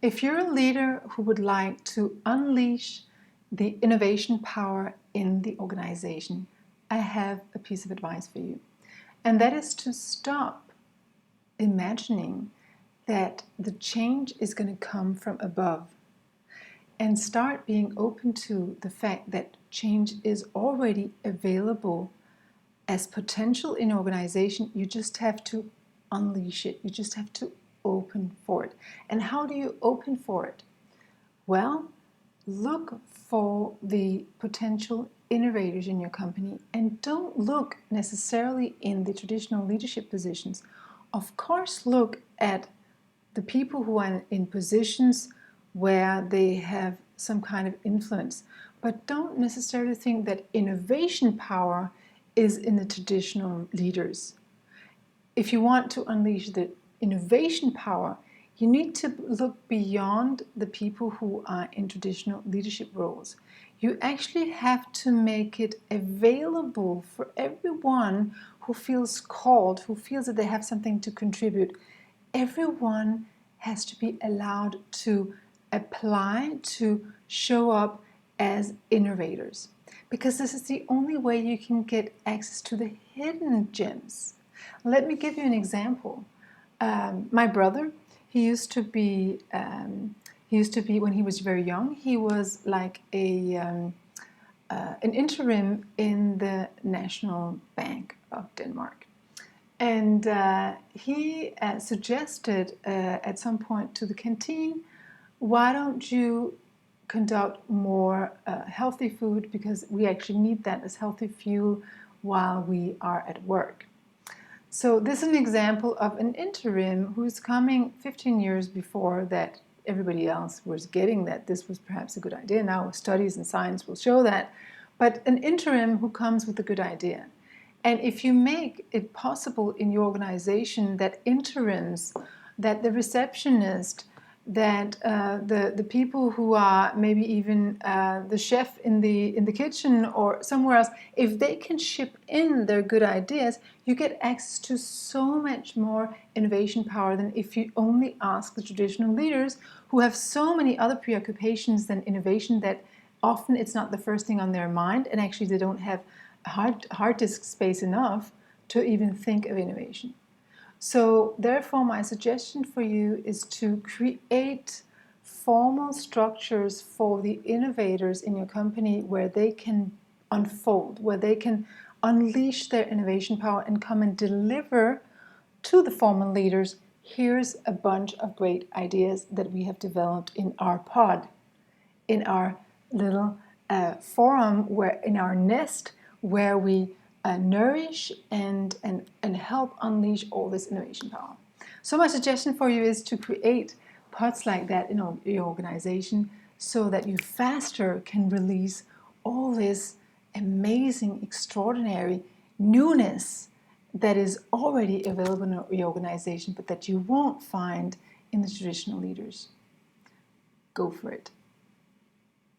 If you're a leader who would like to unleash the innovation power in the organization, I have a piece of advice for you. And that is to stop imagining that the change is going to come from above and start being open to the fact that change is already available as potential in an organization. You just have to unleash it. You just have to open for it. And how do you open for it? Well, look for the potential innovators in your company and don't look necessarily in the traditional leadership positions. Of course, look at the people who are in positions where they have some kind of influence, but don't necessarily think that innovation power is in the traditional leaders. If you want to unleash the innovation power, you need to look beyond the people who are in traditional leadership roles. You actually have to make it available for everyone who feels called, who feels that they have something to contribute. Everyone has to be allowed to apply, to show up as innovators, because this is the only way you can get access to the hidden gems. Let me give you an example. My brother, he used to be when he was very young, he was like an interim in the National Bank of Denmark. And he suggested at some point to the canteen, why don't you conduct more healthy food, because we actually need that as healthy fuel while we are at work. So this is an example of an interim who's coming 15 years before that everybody else was getting that this was perhaps a good idea. Now studies and science will show that, but an interim who comes with a good idea. And if you make it possible in your organization that interims, that the receptionist, that the people who are maybe even the chef in the kitchen or somewhere else, if they can ship in their good ideas, you get access to so much more innovation power than if you only ask the traditional leaders who have so many other preoccupations than innovation that often it's not the first thing on their mind, and actually they don't have hard disk space enough to even think of innovation. So therefore, my suggestion for you is to create formal structures for the innovators in your company where they can unfold, where they can unleash their innovation power and come and deliver to the formal leaders. Here's a bunch of great ideas that we have developed in our pod, in our little forum, where in our nest, where we nourish and help unleash all this innovation power. So my suggestion for you is to create pods like that in your organization so that you faster can release all this amazing, extraordinary newness that is already available in your organization, but that you won't find in the traditional leaders. Go for it.